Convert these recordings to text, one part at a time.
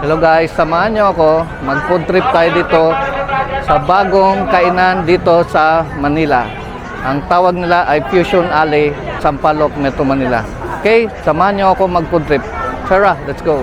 Hello guys, samahan nyo ako. Mag-food trip tayo dito sa bagong kainan dito sa Manila. Ang tawag nila ay Fusion Alley, Sampaloc, Metro Manila. Okay, samahan nyo ako mag-food trip. Tara, let's go.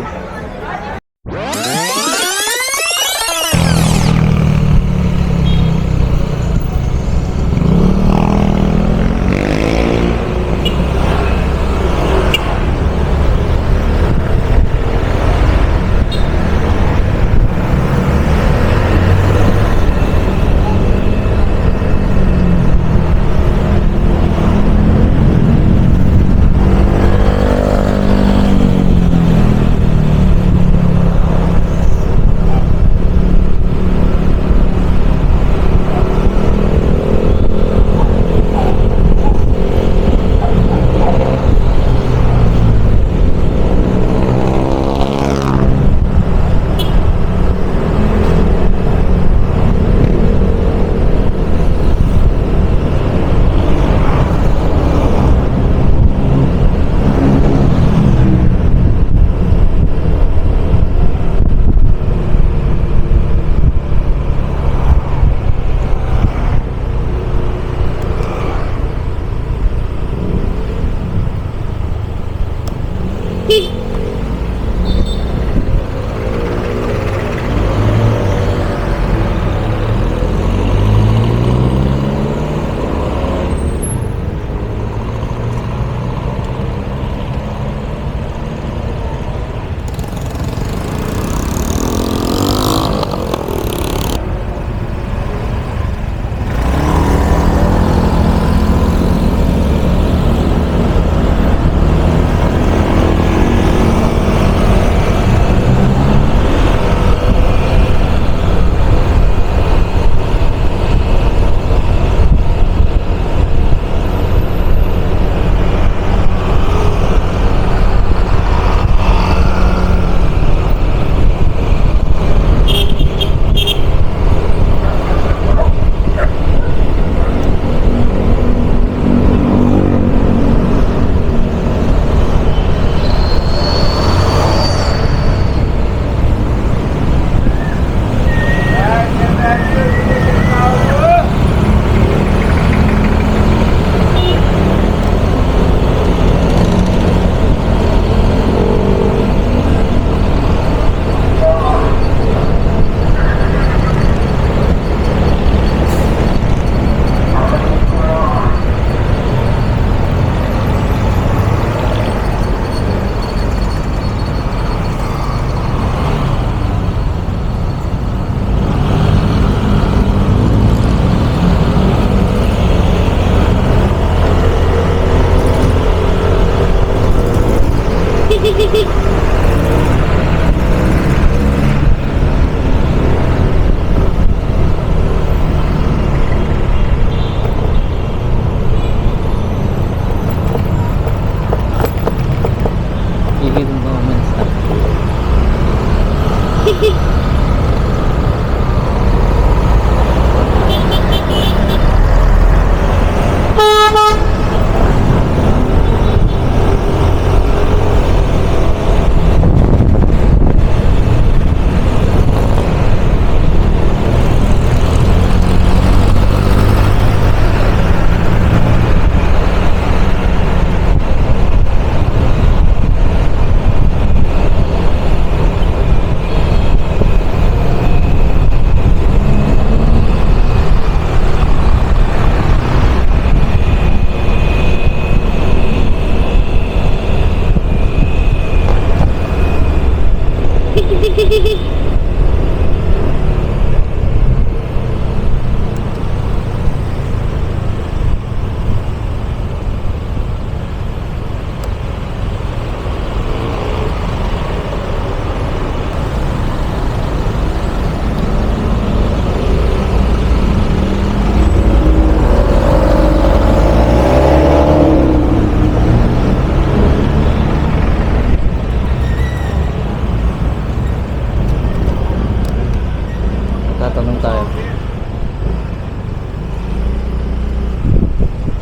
Tatanong tayo.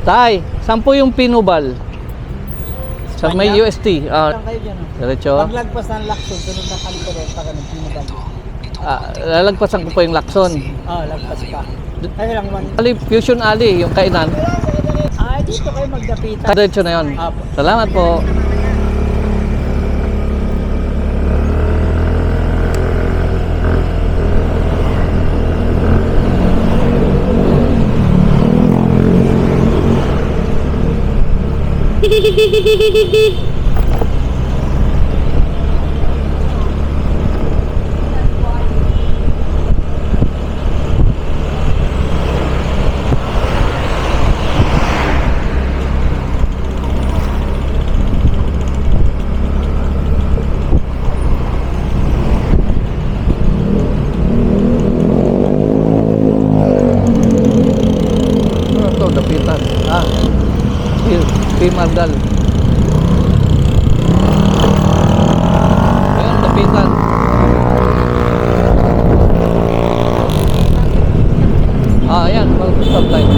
Tay, saan po yung pinubal? Sa may UST. Saan kayo dyan? Diretso. Paglagpas ng Lacson, sunod na kalikuran pa ganun, pinadali. Lalagpasan ko po yung Lacson. Lagpas pa. Kaya lang man. Fusion Alley, yung kainan. Dito kayo magdapitan. Diretso na yun. Apo. Salamat po. Ano to, dapitan? Pimargal. Ayan, dapitan. Ayan, mag-stop light.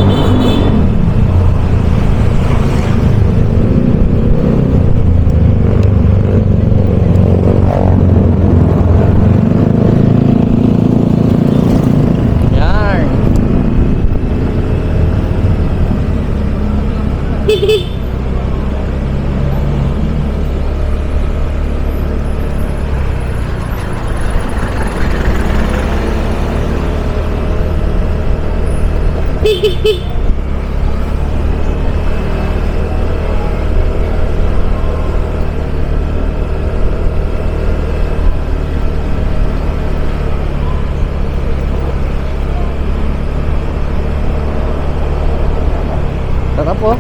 Yan. Sarap po.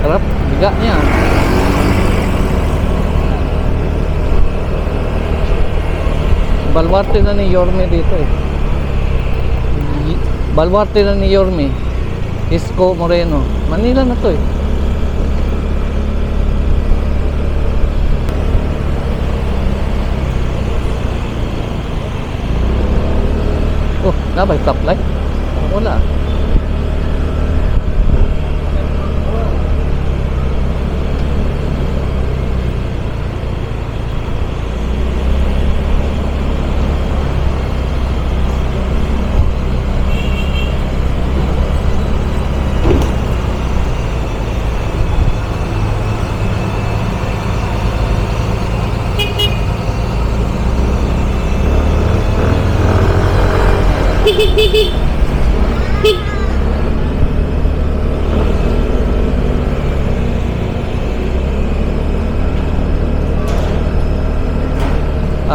Sarap. Biga niya. Balwarte na ni Yorme dito eh. Balwarte na ni Yorme. Isko Moreno. Manila na to eh. Oh, nabay stoplight? Wala.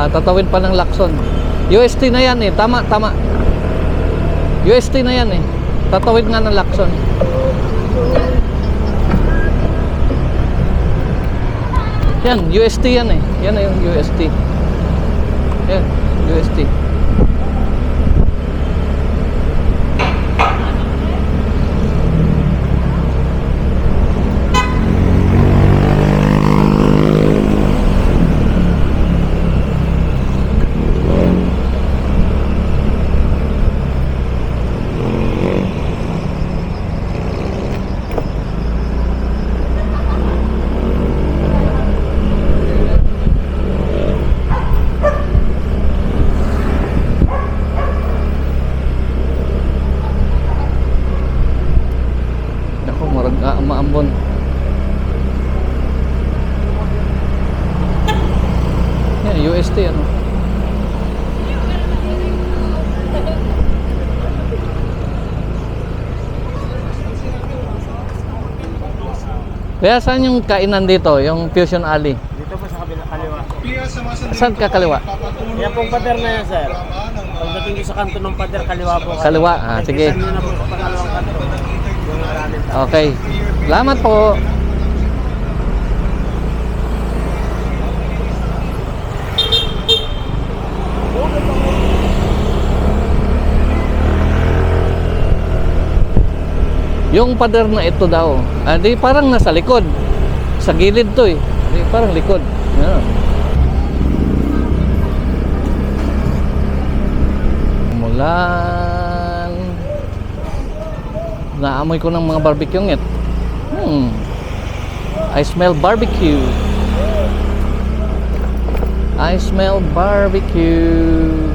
Tatawid pa ng Lacson. UST na yan eh. Tama, tama. UST na yan eh. Tatawid nga ng Lacson. Yan, UST yan eh. Yan na yung UST. Yan, UST. Maambon. Yan, UST ano. Kaya saan yung kainan dito? Yung Fusion Alley? Dito po sa kabila, kaliwa. Saan ka kaliwa? Yan pong pader na yan, sir. Pagdating nyo sa kanto ng pader, kaliwa po. Kaliwa, sige. Nagkisan nyo na po sa pangalawang kanto. Yung maraming tao. Okay. Salamat po. Yung pader na ito daw, di parang nasa likod. Sa gilid to eh. Di parang likod. Yan. Mulan. Naamoy ko ng mga barbecue ngit. I smell barbecue. I smell barbecue.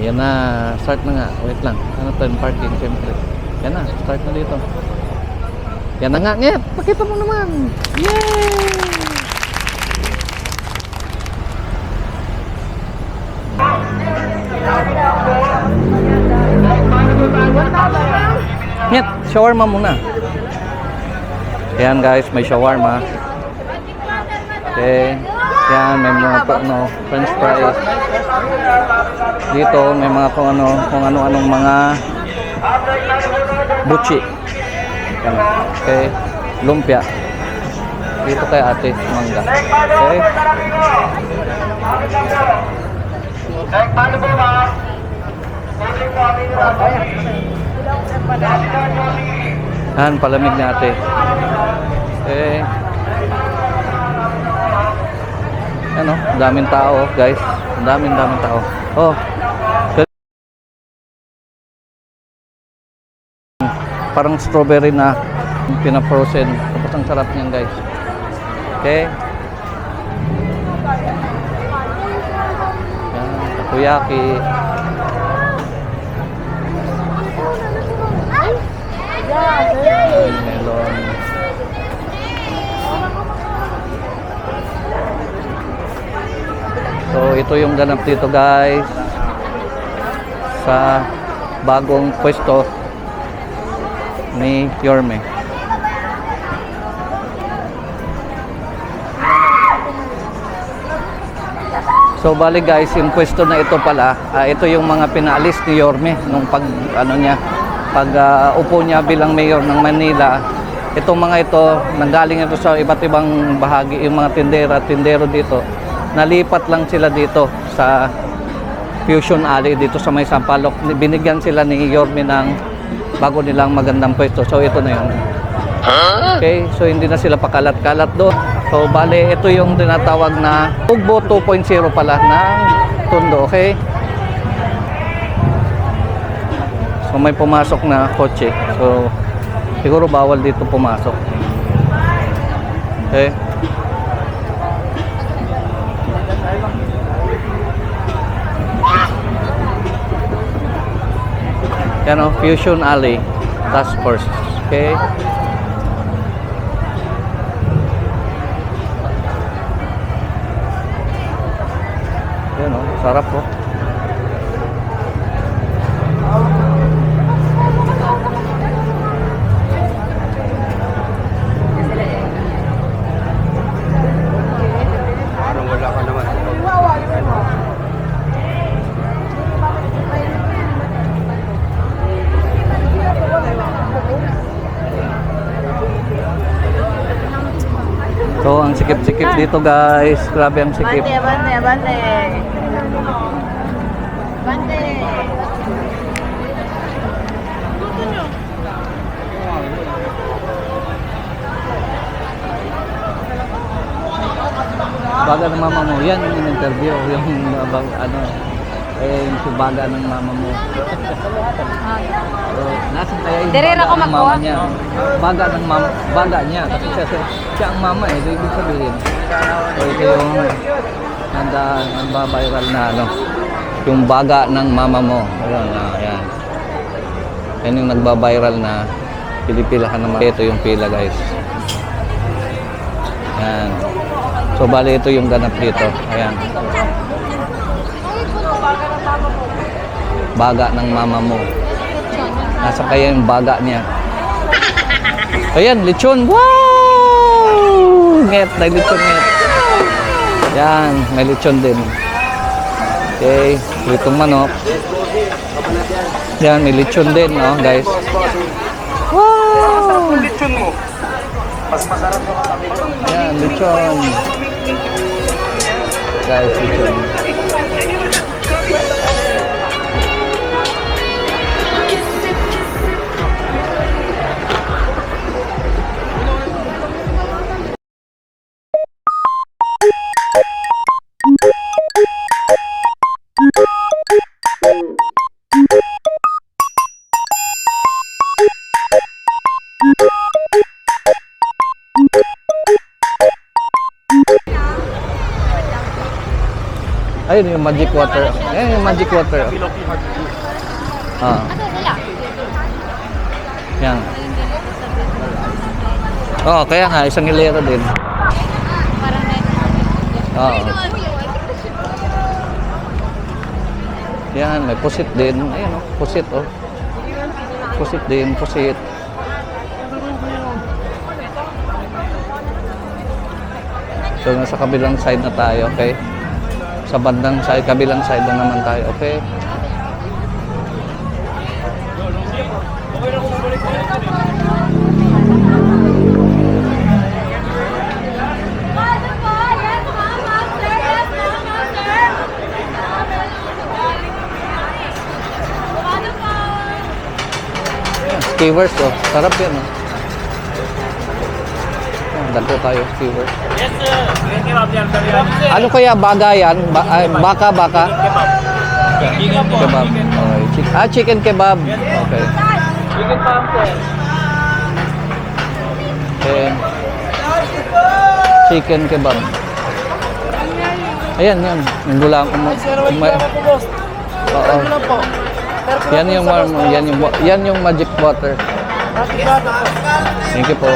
Yan na, start na nga. Wait lang. Ano to yung parking, siyempre. Yan na, start na dito. Yan na nga, ngep. Pakita mo naman. Yay! Ngep, shawarma muna. Yan guys, may shawarma. Okay. Yan, may mga french fries. Dito may mga kung ano-anong mga buchi. Yan. Okay. Lumpia. Dito kay ate, mangga. Okay. Yan, palamig ni ate. Okay. Ano, daming tao, guys. Daming tao. Oh. Parang strawberry na pina-frozen. Tapos ang sarap niyan, guys. Okay. Yan, takoyaki. Melon. So ito yung ganap dito guys sa bagong pwesto ni Yorme. So bali guys, yung pwesto na ito pala, ito yung mga pinaalis ni Yorme nung upo niya bilang mayor ng Manila. Itong mga ito, nanggaling ito sa iba't ibang bahagi, yung mga tindero dito. Nalipat lang sila dito sa Fusion Alley dito sa may Sampaloc. Binigyan sila ni Yorme ng bago nilang magandang pwesto. So ito na yun. Okay, so hindi na sila pakalat-kalat doon. So bale, ito yung tinatawag na Ugbo 2.0 pala ng Tondo. Okay. So may pumasok na kotse. So siguro bawal dito pumasok. Okay. Yan o, Fusion Alley Task Force. Okay. Yan o, sarap po. Parang wala ka naman. So, ang sikip-sikip dito guys. Grabe ang sikip. Bante. Baga ng mama mo. Yan yung interview. Yung yung baga ng mama mo. So, nasan kaya yung Dirira baga ko ng mama makuha? niya? Baga niya. Kasi siya ang mama eh. So, ibig sabihin. So, ito yung nagbabiral na yung baga ng mama mo. Ayan, ayan. Yan yung nagbabiral na pilipilahan naman. Ito yung pila guys. Yan. So, bali ito yung ganap dito. Ayan. Baga ng mama mo. Nasa kaya yung baga niya. Ayan, lechon. Wow! Nget, may lechon nget. Yan, may lechon din. Okay, litong manok. Yan, may lechon din, no, guys. Wow! Lechon mo. Mas masarap yung Yan, lechon. guys. Lechon. Ayun yung magic water. Ayun yung magic water. Ah. Yan. Oh, kaya nga isang hilera din. Oo. Yan, may pusit din. Ayun oh, pusit oh. Pusit din, pusit. So, nasa kabilang side na tayo, okay? Sa bandang side, kabilang side na naman tayo, okay? Skewers, oh. Sarap yan, oh. Dagko tayo, skewers. Yes, sir. Chicken kebab yan, sir. Ano kaya bagayan? Baka? Chicken Kebab. Okay. Chicken kebab. Okay. Chicken palm, sir. Okay. Chicken kebab. Ayan, yan. Yung gulang. Oo. Yan yung magic water. Thank you po.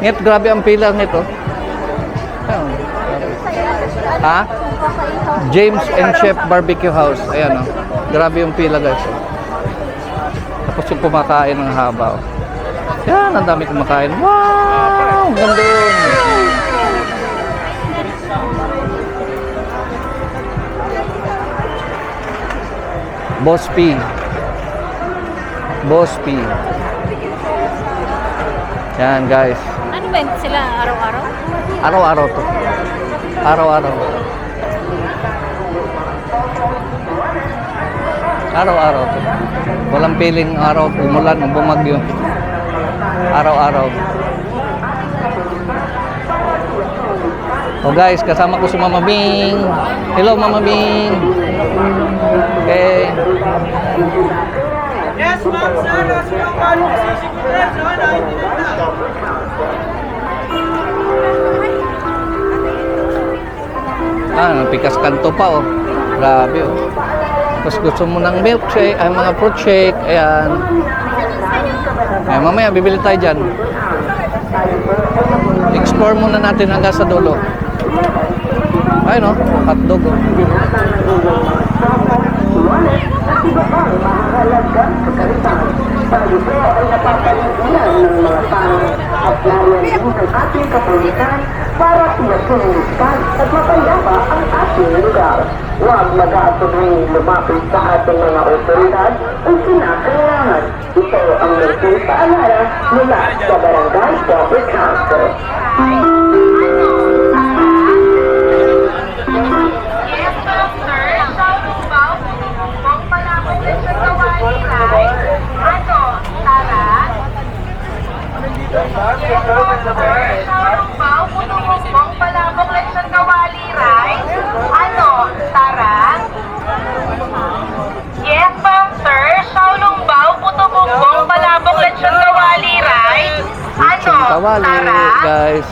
Ngit, grabe ang pila nito. Ayun. Ha? James and Chef Barbecue House. Ayan, oh. Grabe yung pila, guys. Oh. Tapos yung kumakain ng haba. Oh. Yan, ang dami kumakain. Wow! Ganda yun. Boss P. Boss P. Yan, guys. Ano ba sila araw-araw? Araw-araw to. Araw-araw. Araw-araw to. Walang piling araw, umulan o bumagyo. Araw-araw. So guys, kasama ko si Mama Bing. Hello, Mama Bing. Okay. Yes, ma'am, sir. Nasa yung paano kasi siguro sana hindi na. Pikas kanto pa, oh. Grabe, oh. Tapos gusto mo ng milkshake, ay mga fruit shake, ayan. Ay, mamaya, bibili tayo dyan. Explore muna natin hanggang sa dulo. Ay, no? Hotdog, oh. Tayo po ay napapaligiran ng mga tao at nariyan ng ating kapulitan para pinasunukan at mapayapa ang ating lugar. Huwag mag-aasubing lumapit sa ating mga otoridad kung kinakailangan. Ito ang munting paalala mula sa Barangay Public Council. Yes, ma'am, sir. Shaolong Bao, Puto Bongbong, Palabok, Lechon Kawali Rice. Ano, Kawali, Tara? guys.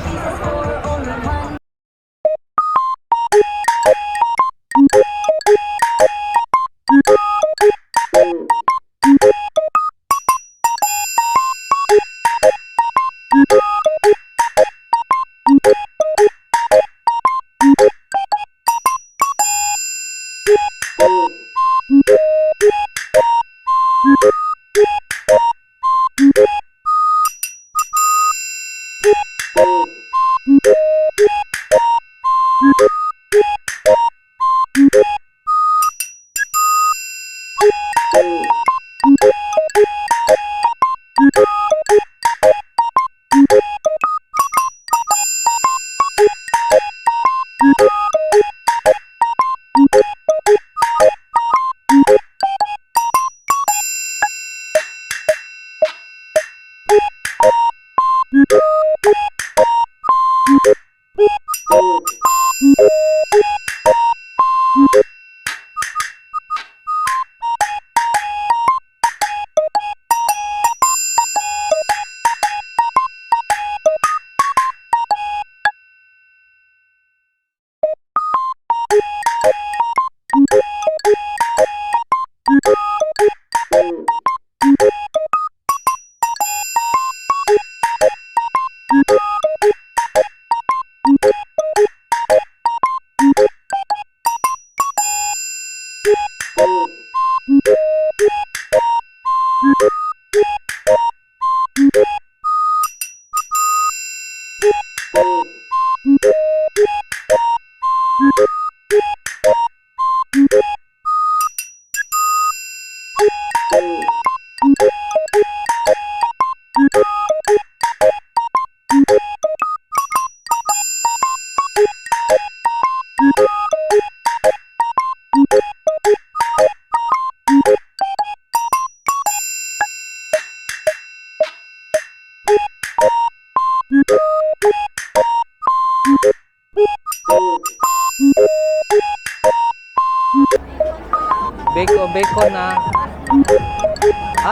Bacon na.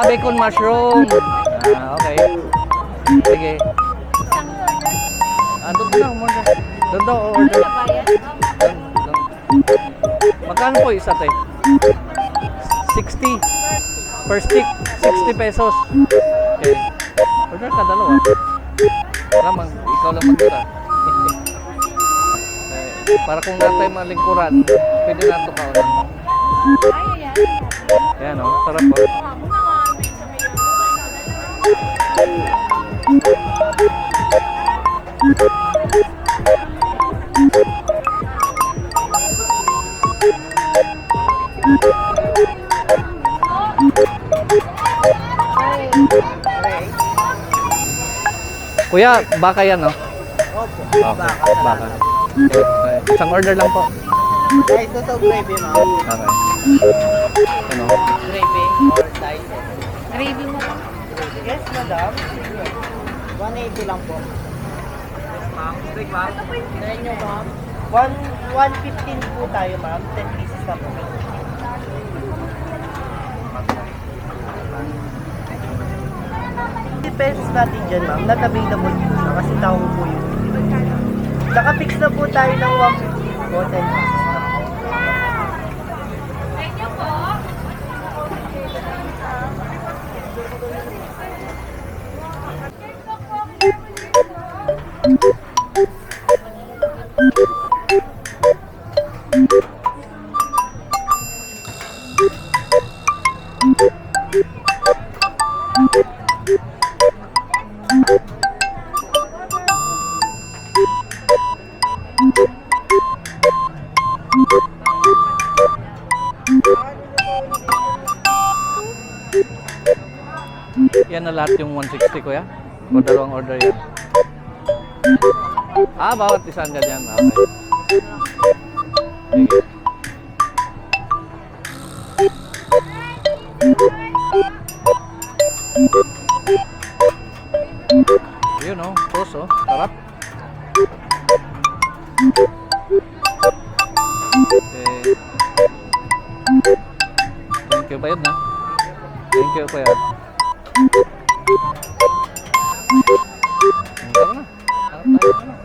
Bacon mushroom. Okay. Sige. Doon na, muna. Doon daw, order. Doon. Magkano po isa, te? 60. Per stick, 60 pesos. Okay. Order ka dalawa. Lamang, ikaw lang magdala. Para kung natay malingkuran, pwede na ito kaunan. Ayan o, sarap po. Kuya, baka yan no? Opo. Okay, baka. Okay. Isang order lang po. Ay, ito to gravy, ma'am. Okay. Ano? Gravy or slice. Gravy mo lang. Yes, madam. 180 lang po. Ma'am, big ma'am. Sa inyo, ma'am. 115 po tayo, ma'am. 10 pieces na po. 50 pesos natin dyan, ma'am. Not available po siya kasi taong po yun. Naka-fix na po tayo ng 150. po, 10 pieces. Yan na lahat yung 160 kuya? O dalawang order yan? Ah, bawat isang ganyan. Okay. Sige. Yun o, sauce o. Sarap. Okay. Thank you, bayad na. Thank you, kuya. Tara na. Harap tayo.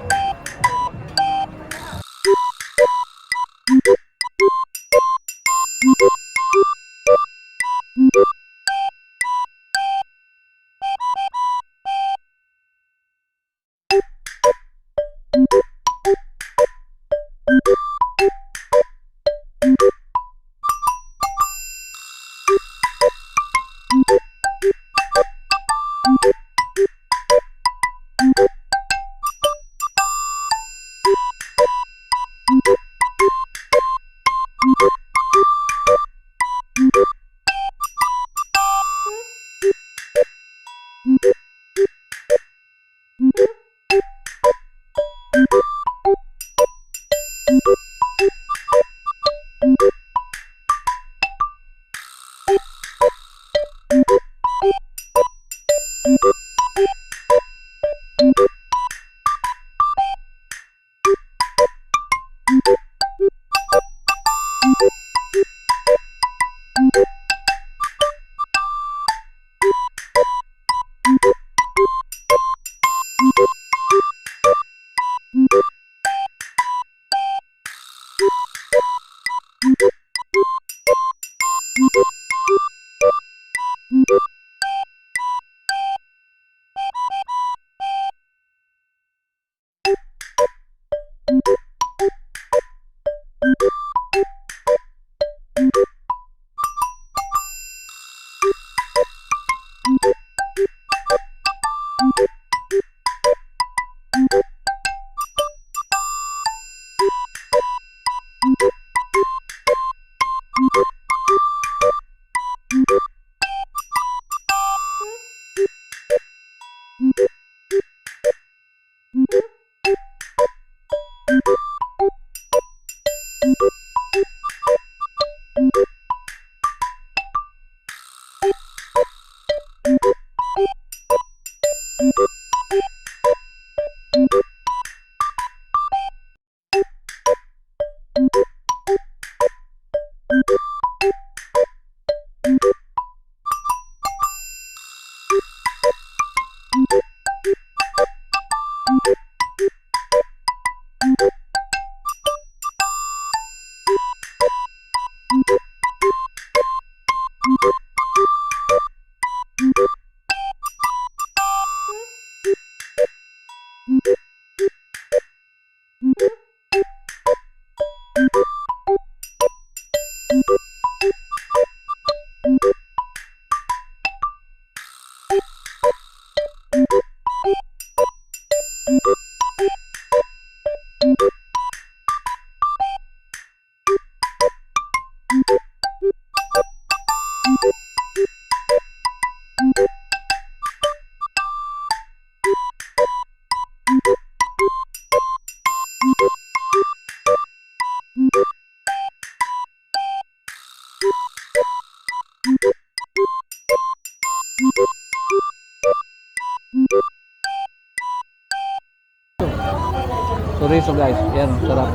Chorizo guys, yan, sarap.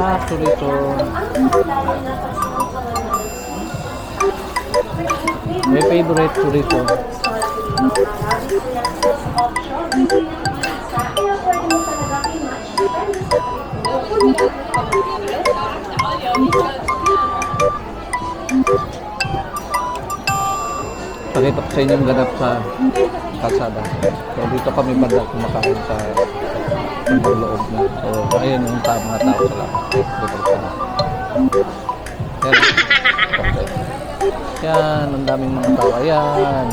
Ah, chorizo. My favorite chorizo. Pakita ko sa inyo yung ganap sa kalsada. So, dito kami banda kumakain sa loob na. So, ayun yung mga tao sa lang. Dito sa lang. Yan. Yan, ang daming mga tao. Ayan.